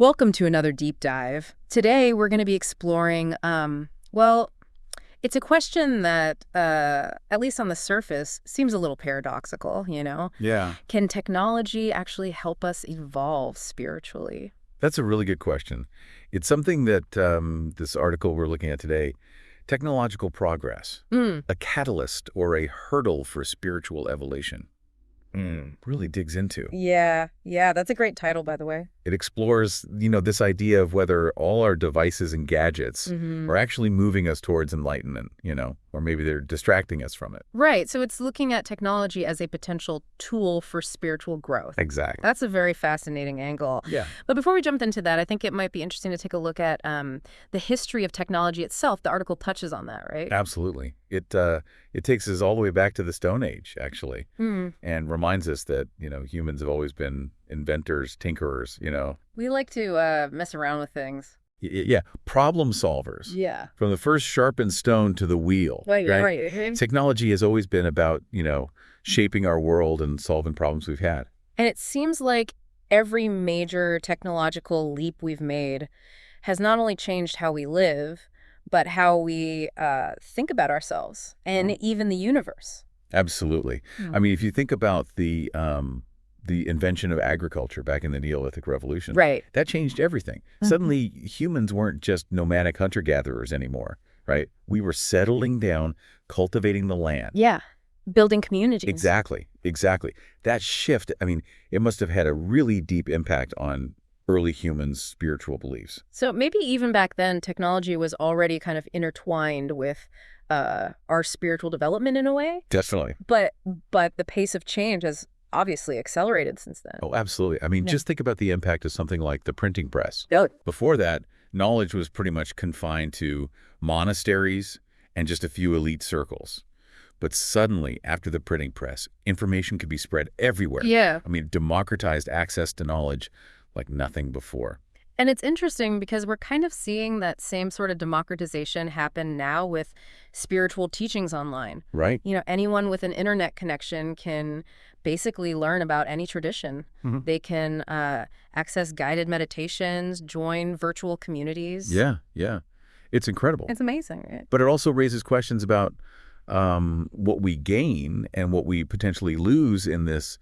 Welcome to another deep dive. Today we're going to be exploring, well, it's a question that, at least on the surface, seems a little paradoxical, you know? Yeah, Can technology actually help us evolve spiritually? that's a really good question. It's something that this article we're looking at today, technological progress, Mm, a catalyst or a hurdle for spiritual evolution, really digs into. yeah, that's a great title, by the way. It explores, this idea of whether all our devices and gadgets Mm-hmm. are actually moving us towards enlightenment, or maybe they're distracting us from it. Right, so it's looking at technology as a potential tool for spiritual growth. Exactly. That's a very fascinating angle. Yeah. But before we jump into that, I think it might be interesting to take a look at the history of technology itself. The article touches on that, right? Absolutely. It takes us all the way back to the Stone Age, actually, and reminds us that, humans have always been inventors, tinkerers. We like to mess around with things. Yeah, problem solvers. Yeah. From the first sharpened stone to the wheel, Right, right? right. And Technology has always been about, shaping our world and solving problems we've had. it seems like every major technological leap we've made has not only changed how we live, but how we think about ourselves and even the universe. Absolutely. I mean, if you think about the invention of agriculture back in the Neolithic Revolution, Right. that changed everything. Suddenly, humans weren't just nomadic hunter-gatherers anymore, right? We were settling down, cultivating the land. Yeah. Building communities. Exactly, exactly. That shift, I mean, it must have had a really deep impact on early humans' spiritual beliefs. So maybe even back then, technology was already kind of intertwined with our spiritual development in a way. Definitely. But the pace of change has obviously accelerated since then. Oh, absolutely. I mean, Yeah. just think about the impact of something like the printing press. Oh. Before that, knowledge was pretty much confined to monasteries and just a few elite circles. But suddenly, after the printing press, information could be spread everywhere. Yeah. I mean, democratized access to knowledge like nothing before. And it's interesting because we're kind of seeing that same sort of democratization happen now with spiritual teachings online. Right? You know, anyone with an internet connection can basically learn about any tradition. Mhm. They can access guided meditations, join virtual communities. Yeah, yeah. It's incredible. It's amazing, right? But it also raises questions about what we gain and what we potentially lose in this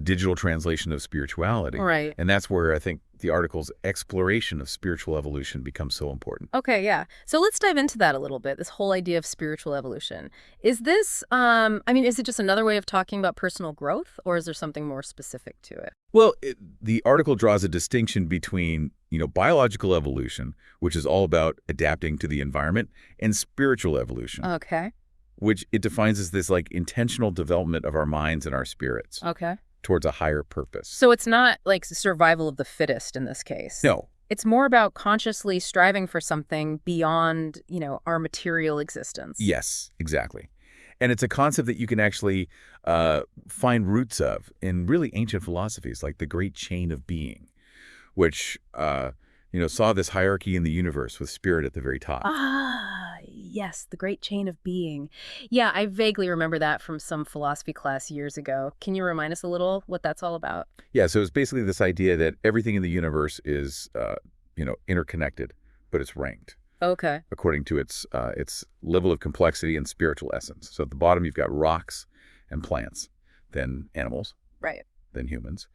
digital translation of spirituality. Right. And that's where I think the article's exploration of spiritual evolution becomes so important. Okay, yeah. So let's dive into that a little bit, this whole idea of spiritual evolution. Is this, is it just another way of talking about personal growth, or is there something more specific to it? Well, the article draws a distinction between, biological evolution, which is all about adapting to the environment, and spiritual evolution, Okay, which it defines as this like intentional development of our minds and our spirits okay. towards a higher purpose. So it's not like survival of the fittest in this case. No. It's more about consciously striving for something beyond, our material existence. Yes, exactly. And it's a concept that you can actually find roots of in really ancient philosophies like the great chain of being, which, saw this hierarchy in the universe with spirit at the very top. Ah, yes, the great chain of being. Yeah, I vaguely remember that from some philosophy class years ago. Can you remind us a little what that's all about? Yeah, so it's basically this idea that everything in the universe is, interconnected, but it's ranked Okay. according to its level of complexity and spiritual essence. So at the bottom, you've got rocks and plants, then animals, Right. then humans.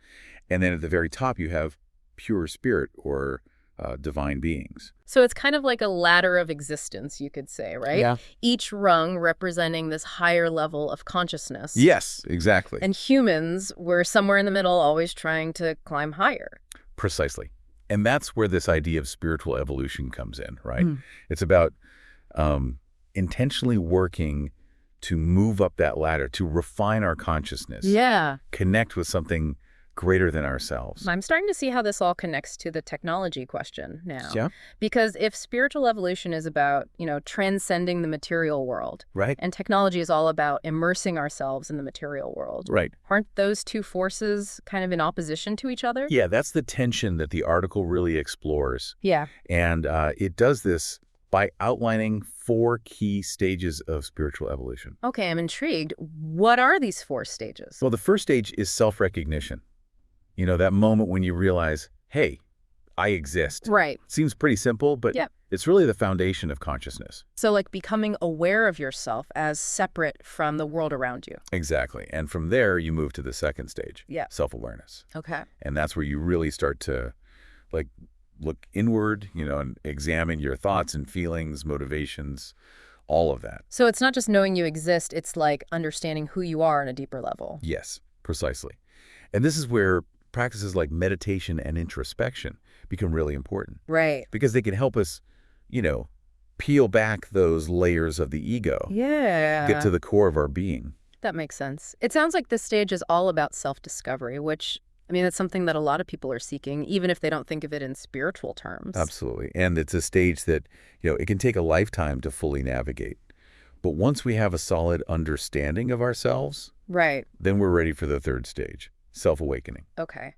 And then at the very top, you have pure spirit or divine beings. So it's kind of like a ladder of existence, you could say, right? Yeah. Each rung representing this higher level of consciousness. Yes, exactly. And humans were somewhere in the middle, always trying to climb higher. Precisely. And that's where this idea of spiritual evolution comes in, right? Mm. It's about intentionally working to move up that ladder, to refine our consciousness, Yeah. connect with something greater than ourselves. I'm starting to see how this all connects to the technology question now. Yeah. Because if spiritual evolution is about, transcending the material world, Right? and technology is all about immersing ourselves in the material world, Right. aren't those two forces kind of in opposition to each other? Yeah, that's the tension that the article really explores. Yeah. And it does this by outlining 4 key stages of spiritual evolution. Okay, I'm intrigued. What are these 4 stages? Well, the first stage is self-recognition. That moment when you realize, hey, I exist. Right. Seems pretty simple, but Yeah. it's really the foundation of consciousness. So like becoming aware of yourself as separate from the world around you. Exactly. And from there, you move to the second stage, Yeah. self-awareness. Okay. And that's where you really start to like look inward, and examine your thoughts and feelings, motivations, all of that. So it's not just knowing you exist, it's like understanding who you are on a deeper level. Yes, precisely. And this is where practices like meditation and introspection become really important Right. because they can help us, peel back those layers of the ego, Yeah. get to the core of our being. That makes sense. It sounds like this stage is all about self-discovery, which, I mean, that's something that a lot of people are seeking, even if they don't think of it in spiritual terms. Absolutely. And it's a stage that, it can take a lifetime to fully navigate. But once we have a solid understanding of ourselves, Right. then we're ready for the third stage, self-awakening. Okay.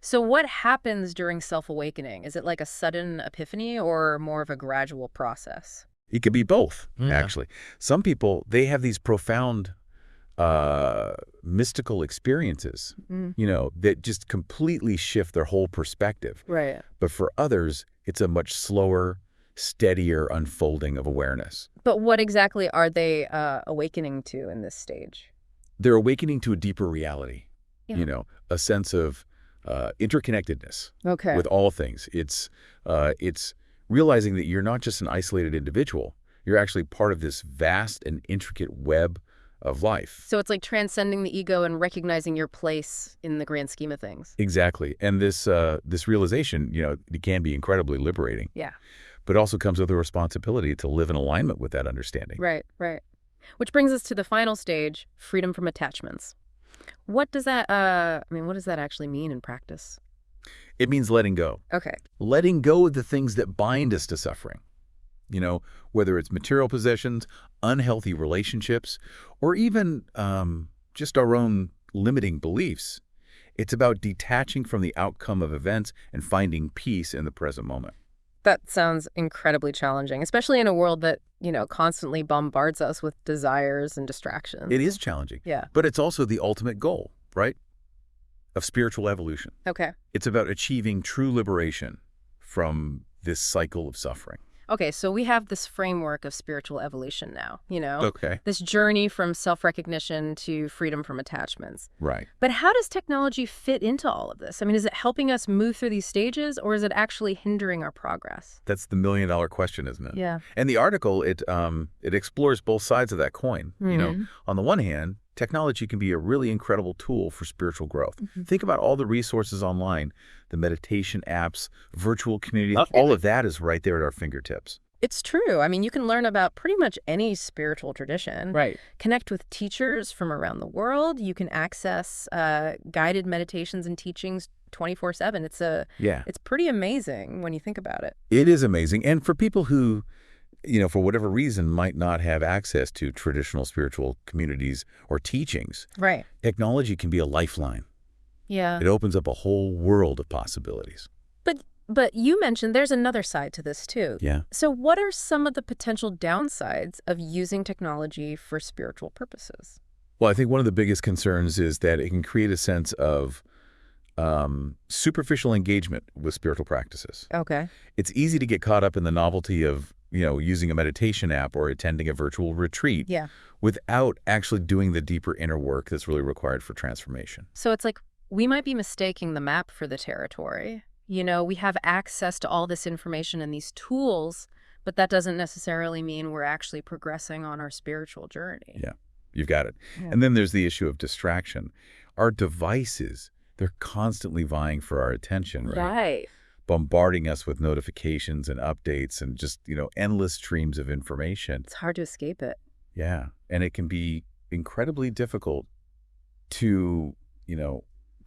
So what happens during self-awakening? Is it like a sudden epiphany or more of a gradual process? It could be both, Yeah. actually. Some people, they have these profound mystical experiences, that just completely shift their whole perspective. Right. But for others, it's a much slower, steadier unfolding of awareness. But what exactly are they awakening to in this stage? They're awakening to a deeper reality, Yeah. a sense of interconnectedness Okay. with all things. It's realizing that you're not just an isolated individual. You're actually part of this vast and intricate web of life. So it's like transcending the ego and recognizing your place in the grand scheme of things. Exactly. And this realization, it can be incredibly liberating, Yeah. but also comes with a responsibility to live in alignment with that understanding. Right, right. Which brings us to the final stage, freedom from attachments. What does that, what does that actually mean in practice? It means letting go. Okay. Letting go of the things that bind us to suffering. Whether it's material possessions, unhealthy relationships, or even just our own limiting beliefs. It's about detaching from the outcome of events and finding peace in the present moment. That sounds incredibly challenging, especially in a world that, constantly bombards us with desires and distractions. It is challenging, Yeah. but it's also the ultimate goal, right, of spiritual evolution. Okay. It's about achieving true liberation from this cycle of suffering. Okay, so we have this framework of spiritual evolution now, Okay. this journey from self-recognition to freedom from attachments. Right. But how does technology fit into all of this? I mean, is it helping us move through these stages, or is it actually hindering our progress? That's the million-dollar question, isn't it? Yeah. And the article, it explores both sides of that coin. On the one hand, technology can be a really incredible tool for spiritual growth. Think about all the resources online, the meditation apps, virtual communities, all of that is right there at our fingertips. It's true. I mean, you can learn about pretty much any spiritual tradition. Right. Connect with teachers from around the world. You can access guided meditations and teachings 24/7. It's pretty amazing when you think about it. It is amazing. And for people who, for whatever reason, might not have access to traditional spiritual communities or teachings, Right. technology can be a lifeline. Yeah. It opens up a whole world of possibilities. But you mentioned there's another side to this too. Yeah. So what are some of the potential downsides of using technology for spiritual purposes? Well, I think one of the biggest concerns is that it can create a sense of superficial engagement with spiritual practices. Okay. It's easy to get caught up in the novelty of, using a meditation app or attending a virtual retreat Yeah. without actually doing the deeper inner work that's really required for transformation. So it's like we might be mistaking the map for the territory. We have access to all this information and these tools, but that doesn't necessarily mean we're actually progressing on our spiritual journey. Yeah, you've got it. Yeah. And then there's the issue of distraction. Our devices, they're constantly vying for our attention, right? Right. Bombarding us with notifications and updates and just, endless streams of information. It's hard to escape it. Yeah. And it can be incredibly difficult to,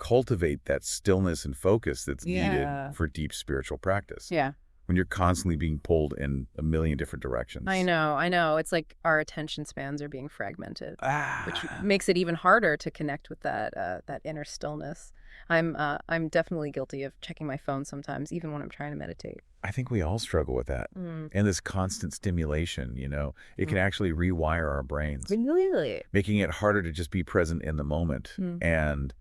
cultivate that stillness and focus that's Yeah. needed for deep spiritual practice. Yeah. When you're constantly being pulled in a million different directions. I know. It's like our attention spans are being fragmented, which Ah. makes it even harder to connect with that inner stillness. I'm definitely guilty of checking my phone sometimes, even when I'm trying to meditate. I think we all struggle with that. Mm. And this constant stimulation, it can actually rewire our brains, Really? making it harder to just be present in the moment Mm. and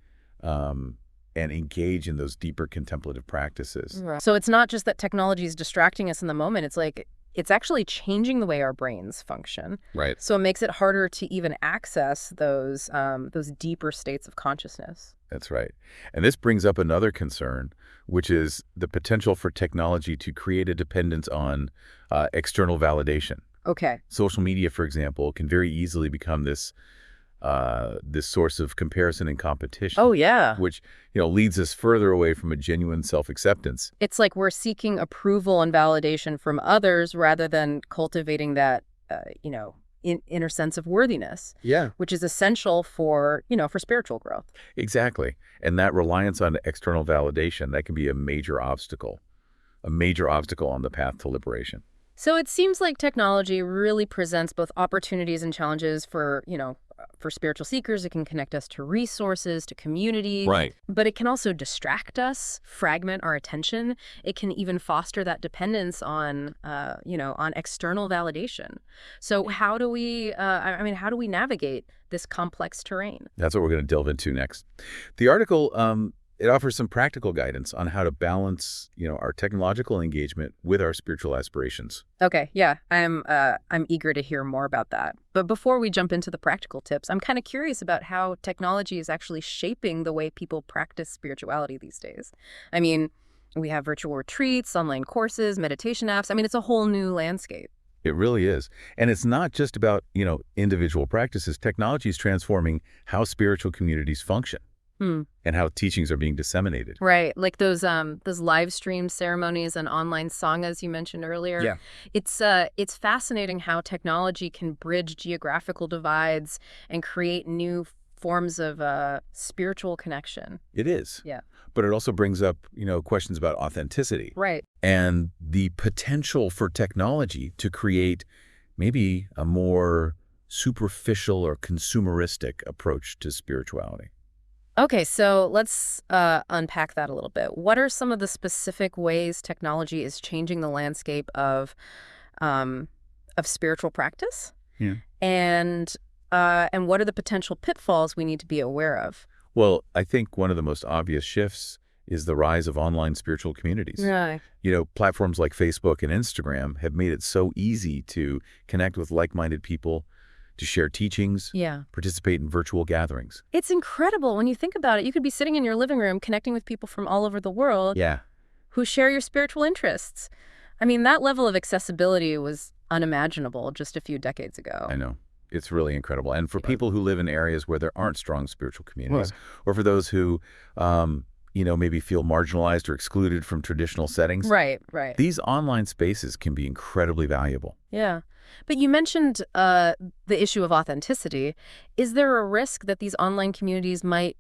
and engage in those deeper contemplative practices. Right. So it's not just that technology is distracting us in the moment. It's like it's actually changing the way our brains function. Right. So it makes it harder to even access those deeper states of consciousness. That's right. And this brings up another concern, which is the potential for technology to create a dependence on external validation. Okay. Social media, for example, can very easily become this source of comparison and competition. Oh, yeah. Which, leads us further away from a genuine self-acceptance. It's like we're seeking approval and validation from others rather than cultivating that, inner sense of worthiness. Yeah. Which is essential for spiritual growth. Exactly. And that reliance on external validation, that can be a major obstacle on the path to liberation. So it seems like technology really presents both opportunities and challenges for spiritual seekers. It can connect us to resources, to community. Right. But it can also distract us, fragment our attention. It can even foster that dependence on external validation. So how do we, how do we navigate this complex terrain? That's what we're going to delve into next. The article, it offers some practical guidance on how to balance, our technological engagement with our spiritual aspirations. Okay, yeah, I'm eager to hear more about that. But before we jump into the practical tips, I'm kind of curious about how technology is actually shaping the way people practice spirituality these days. I mean, we have virtual retreats, online courses, meditation apps. I mean, it's a whole new landscape. It really is. And it's not just about, individual practices. Technology is transforming how spiritual communities function. And how teachings are being disseminated. Right, like those live stream ceremonies and online sanghas you mentioned earlier. Yeah. It's fascinating how technology can bridge geographical divides and create new forms of spiritual connection. It is. Yeah. But it also brings up, questions about authenticity. Right. And the potential for technology to create maybe a more superficial or consumeristic approach to spirituality. Okay, so let's unpack that a little bit. What are some of the specific ways technology is changing the landscape of spiritual practice? Yeah. And what are the potential pitfalls we need to be aware of? Well, I think one of the most obvious shifts is the rise of online spiritual communities. Right. Platforms like Facebook and Instagram have made it so easy to connect with like-minded people, to share teachings, participate in virtual gatherings. It's incredible when you think about it. You could be sitting in your living room connecting with people from all over the world who share your spiritual interests. I mean, that level of accessibility was unimaginable just a few decades ago. I know. It's really incredible. And for people who live in areas where there aren't strong spiritual communities, or for those who, maybe feel marginalized or excluded from traditional settings. Right. These online spaces can be incredibly valuable. Yeah. But you mentioned the issue of authenticity. Is there a risk that these online communities might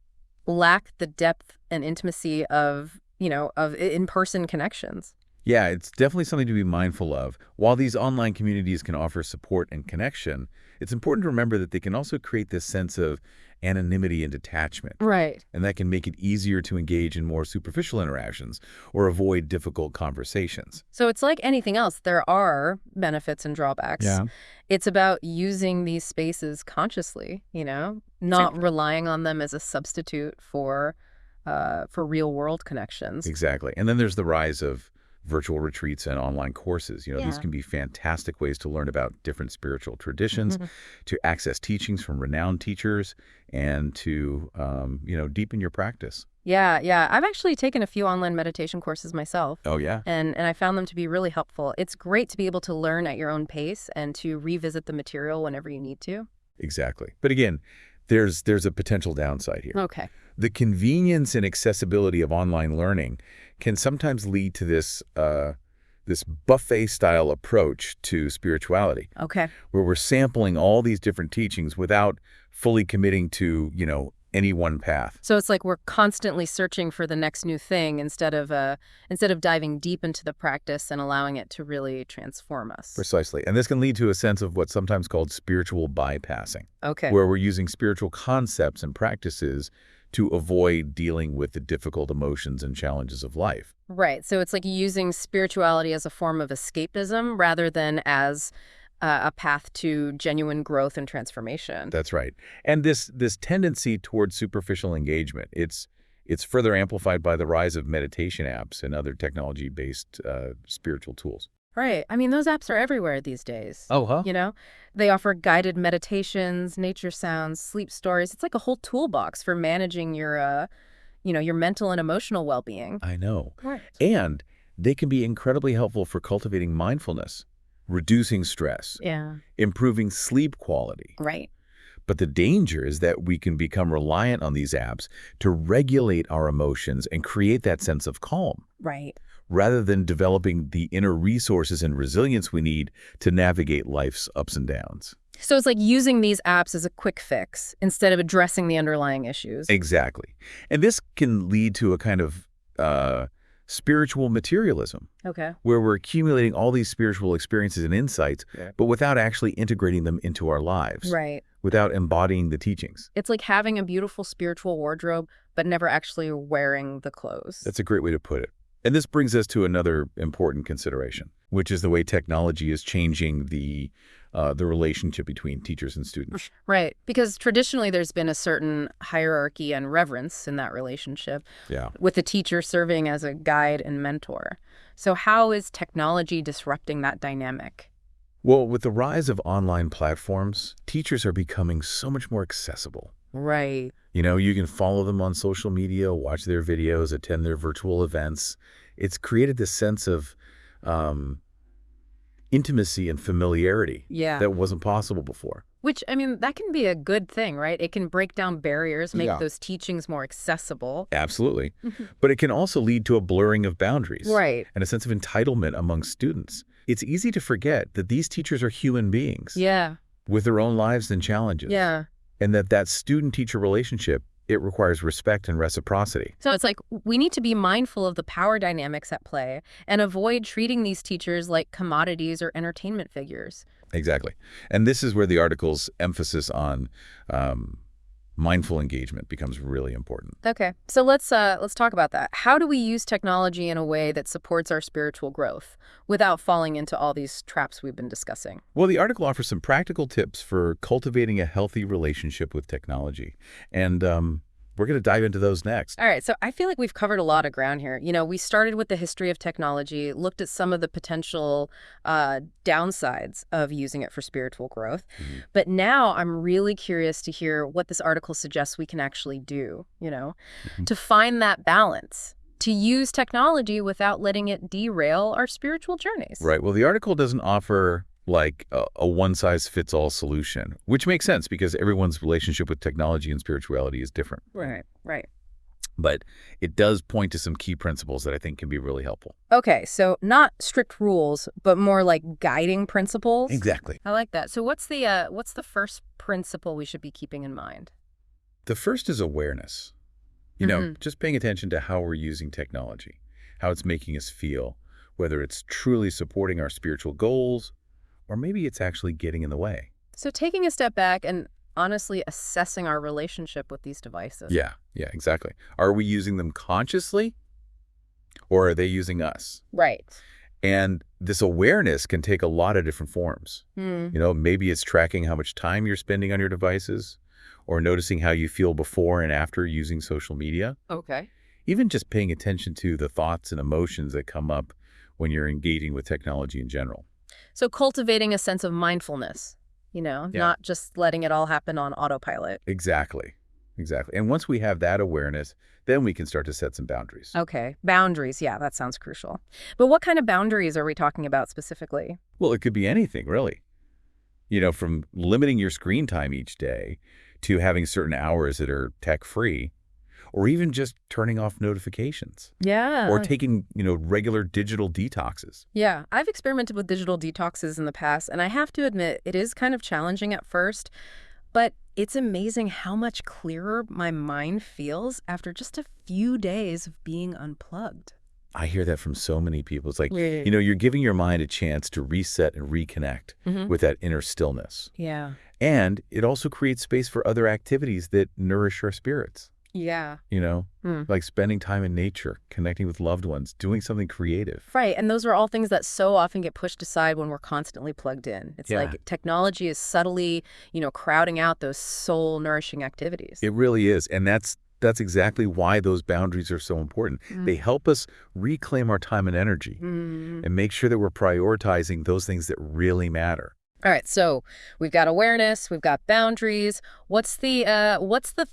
lack the depth and intimacy of in-person connections? Yeah, it's definitely something to be mindful of. While these online communities can offer support and connection, it's important to remember that they can also create this sense of anonymity and detachment. Right. And that can make it easier to engage in more superficial interactions or avoid difficult conversations. So it's like anything else. There are benefits and drawbacks. Yeah. It's about using these spaces consciously, not relying on them as a substitute for real world connections. Exactly. And then there's the rise of virtual retreats and online courses. These can be fantastic ways to learn about different spiritual traditions, to access teachings from renowned teachers, and to, deepen your practice. Yeah. I've actually taken a few online meditation courses myself. Oh, yeah? And I found them to be really helpful. It's great to be able to learn at your own pace and to revisit the material whenever you need to. Exactly. But again, there's a potential downside here. Okay. The convenience and accessibility of online learning can sometimes lead to this buffet-style approach to spirituality. Okay. Where we're sampling all these different teachings without fully committing to, any one path. So it's like we're constantly searching for the next new thing instead of diving deep into the practice and allowing it to really transform us. Precisely. And this can lead to a sense of what's sometimes called spiritual bypassing. Okay. Where we're using spiritual concepts and practices to avoid dealing with the difficult emotions and challenges of life. Right. So it's like using spirituality as a form of escapism rather than as a path to genuine growth and transformation. That's right. And this tendency towards superficial engagement, it's It's further amplified by the rise of meditation apps and other technology-based spiritual tools. Right. I mean, those apps are everywhere these days. Oh, huh? You know, they offer guided meditations, nature sounds, sleep stories. It's like a whole toolbox for managing your mental and emotional well-being. I know. Right. And they can be incredibly helpful for cultivating mindfulness, reducing stress, Yeah. improving sleep quality. Right. But the danger is that we can become reliant on these apps to regulate our emotions and create that sense of calm, Right. rather than developing the inner resources and resilience we need to navigate life's ups and downs. So it's like using these apps as a quick fix instead of addressing the underlying issues. Exactly. And this can lead to a kind of spiritual materialism, Okay. where we're accumulating all these spiritual experiences and insights, but without actually integrating them into our lives, Right. without embodying the teachings. It's like having a beautiful spiritual wardrobe, but never actually wearing the clothes. That's a great way to put it. And this brings us to another important consideration, which is the way technology is changing the relationship between teachers and students. Right. Because traditionally there's been a certain hierarchy and reverence in that relationship, Yeah. with the teacher serving as a guide and mentor. So how is technology disrupting that dynamic? Well, with the rise of online platforms, teachers are becoming so much more accessible. Right. You know, you can follow them on social media, watch their videos, attend their virtual events. It's created this sense of intimacy and familiarity Yeah. that wasn't possible before. Which, I mean, that can be a good thing, right? It can break down barriers, make Yeah. those teachings more accessible. Absolutely. But it can also lead to a blurring of boundaries Right. and a sense of entitlement among students. It's easy to forget that these teachers are human beings Yeah. with their own lives and challenges. Yeah. And that student-teacher relationship, it requires respect and reciprocity. So it's like we need to be mindful of the power dynamics at play and avoid treating these teachers like commodities or entertainment figures. Exactly. And this is where the article's emphasis on mindful engagement becomes really important. Okay. So let's talk about that. How do we use technology in a way that supports our spiritual growth without falling into all these traps we've been discussing? Well, the article offers some practical tips for cultivating a healthy relationship with technology. And we're going to dive into those next. All right, so I feel like we've covered a lot of ground here. You know, we started with the history of technology, looked at some of the potential downsides of using it for spiritual growth. But now I'm really curious to hear what this article suggests we can actually do, to find that balance, to use technology without letting it derail our spiritual journeys. Right. Well, the article doesn't offer like a one-size-fits-all solution, which makes sense because everyone's relationship with technology and spirituality is different. Right, right. But it does point to some key principles that I think can be really helpful. Okay, so not strict rules, but more like guiding principles. Exactly. I like that. So what's the first principle we should be keeping in mind? The first is awareness. You know, just paying attention to how we're using technology, how it's making us feel, whether it's truly supporting our spiritual goals, or maybe it's actually getting in the way. So taking a step back and honestly assessing our relationship with these devices. Yeah, exactly. Are we using them consciously, or are they using us? Right. And this awareness can take a lot of different forms. You know, maybe it's tracking how much time you're spending on your devices, or noticing how you feel before and after using social media. Okay. Even just paying attention to the thoughts and emotions that come up when you're engaging with technology in general. So cultivating a sense of mindfulness, not just letting it all happen on autopilot. Exactly. And once we have that awareness, then we can start to set some boundaries. Okay. Boundaries. Yeah, that sounds crucial. But what kind of boundaries are we talking about specifically? Well, it could be anything, really. You know, from limiting your screen time each day to having certain hours that are tech-free, or even just turning off notifications. Yeah. Or taking, regular digital detoxes. Yeah, I've experimented with digital detoxes in the past, and I have to admit, it is kind of challenging at first, but it's amazing how much clearer my mind feels after just a few days of being unplugged. I hear that from so many people. It's like, you're giving your mind a chance to reset and reconnect with that inner stillness. Yeah. And it also creates space for other activities that nourish our spirits. Yeah. Like spending time in nature, connecting with loved ones, doing something creative. Right. And those are all things that so often get pushed aside when we're constantly plugged in. It's like technology is subtly, crowding out those soul-nourishing activities. It really is. And that's That's exactly why those boundaries are so important. They help us reclaim our time and energy and make sure that we're prioritizing those things that really matter. All right, so we've got awareness, we've got boundaries. What's the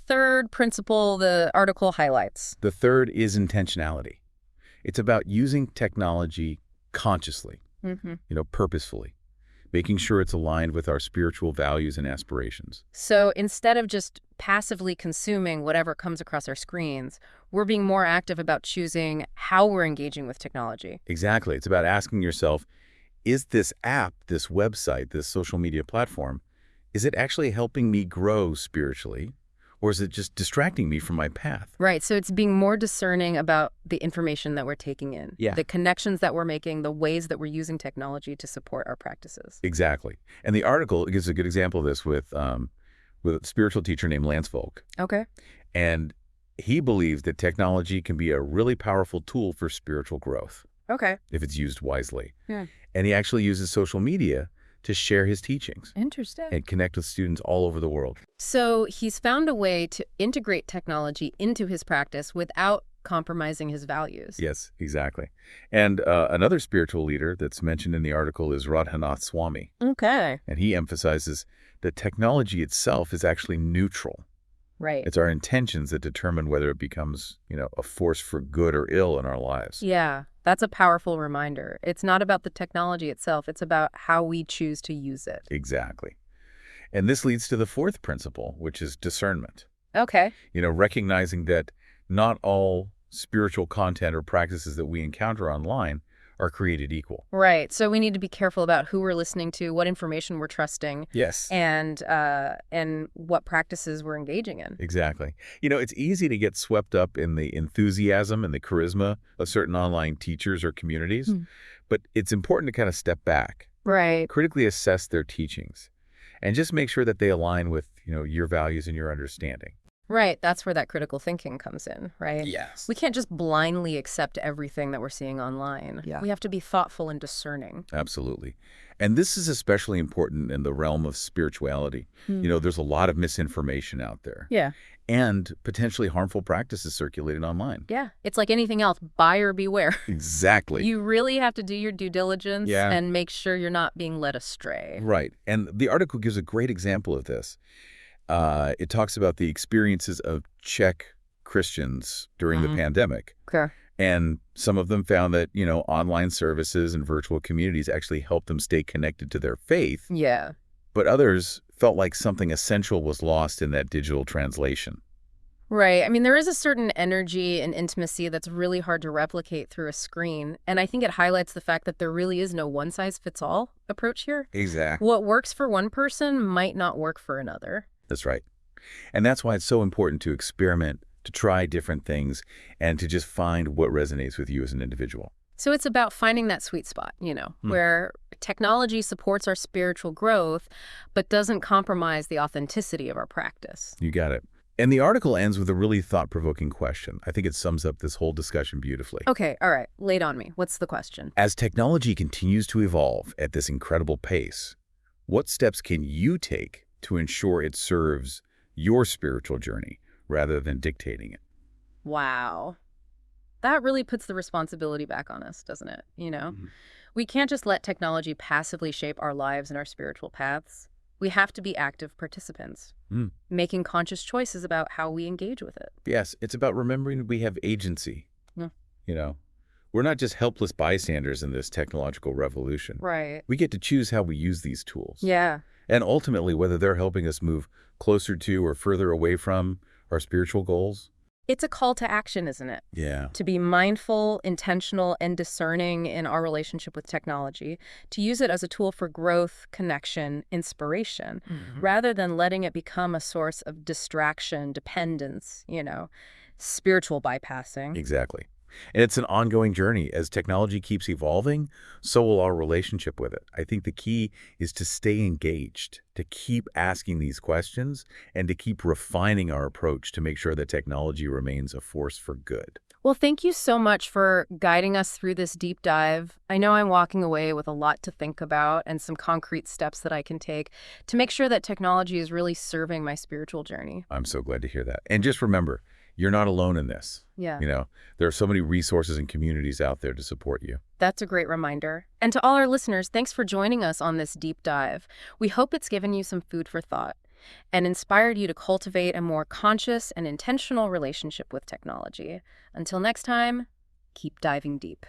third principle the article highlights? The third is intentionality. It's about using technology consciously, purposefully, making sure it's aligned with our spiritual values and aspirations. So instead of just passively consuming whatever comes across our screens, we're being more active about choosing how we're engaging with technology. Exactly. It's about asking yourself, is this app, this website, this social media platform, is it actually helping me grow spiritually, or is it just distracting me from my path? Right, so it's being more discerning about the information that we're taking in, Yeah. the connections that we're making, the ways that we're using technology to support our practices. Exactly. And the article gives a good example of this with a spiritual teacher named Lance Volk. Okay. And he believes that technology can be a really powerful tool for spiritual growth Okay. if it's used wisely. Yeah. And he actually uses social media to share his teachings Interesting. and connect with students all over the world. So he's found a way to integrate technology into his practice without compromising his values. Yes, exactly. And another spiritual leader that's mentioned in the article is Radhanath Swami. Okay. And he emphasizes that technology itself is actually neutral. Right. It's our intentions that determine whether it becomes, a force for good or ill in our lives. Yeah, that's a powerful reminder. It's not about the technology itself. It's about how we choose to use it. Exactly. And this leads to the fourth principle, which is discernment. Okay. Recognizing that not all spiritual content or practices that we encounter online are created equal. Right. So we need to be careful about who we're listening to, what information we're trusting, Yes. and what practices we're engaging in. Exactly. It's easy to get swept up in the enthusiasm and the charisma of certain online teachers or communities, but it's important to kind of step back, Right. critically assess their teachings, and just make sure that they align with, your values and your understanding. Right. That's where that critical thinking comes in, right? Yes. We can't just blindly accept everything that we're seeing online. Yeah. We have to be thoughtful and discerning. Absolutely. And this is especially important in the realm of spirituality. There's a lot of misinformation out there Yeah. and potentially harmful practices circulating online. Yeah. It's like anything else, buyer beware. Exactly. You really have to do your due diligence Yeah. and make sure you're not being led astray. Right. And the article gives a great example of this. It talks about the experiences of Czech Christians during the pandemic. Okay. And some of them found that, online services and virtual communities actually helped them stay connected to their faith. Yeah. But others felt like something essential was lost in that digital translation. Right. I mean, there is a certain energy and intimacy that's really hard to replicate through a screen. And I think it highlights the fact that there really is no one-size-fits-all approach here. Exactly. What works for one person might not work for another. That's right. And that's why it's so important to experiment, to try different things, and to just find what resonates with you as an individual. So it's about finding that sweet spot, where technology supports our spiritual growth, but doesn't compromise the authenticity of our practice. You got it. And the article ends with a really thought-provoking question. I think it sums up this whole discussion beautifully. Okay, all right, lay it on me. What's the question? As technology continues to evolve at this incredible pace, what steps can you take to ensure it serves your spiritual journey rather than dictating it? Wow. That really puts the responsibility back on us, doesn't it? We can't just let technology passively shape our lives and our spiritual paths. We have to be active participants, making conscious choices about how we engage with it. Yes, it's about remembering we have agency. Yeah. We're not just helpless bystanders in this technological revolution. Right. We get to choose how we use these tools. Yeah. And ultimately, whether they're helping us move closer to or further away from our spiritual goals. It's a call to action, isn't it? Yeah. To be mindful, intentional, and discerning in our relationship with technology, to use it as a tool for growth, connection, inspiration, rather than letting it become a source of distraction, dependence, spiritual bypassing. Exactly. And it's an ongoing journey. As technology keeps evolving, so will our relationship with it. I think the key is to stay engaged, to keep asking these questions, and to keep refining our approach to make sure that technology remains a force for good. Well, thank you so much for guiding us through this deep dive. I know I'm walking away with a lot to think about and some concrete steps that I can take to make sure that technology is really serving my spiritual journey. I'm so glad to hear that. And just remember, you're not alone in this. Yeah. There are so many resources and communities out there to support you. That's a great reminder. And to all our listeners, thanks for joining us on this deep dive. We hope it's given you some food for thought and inspired you to cultivate a more conscious and intentional relationship with technology. Until next time, keep diving deep.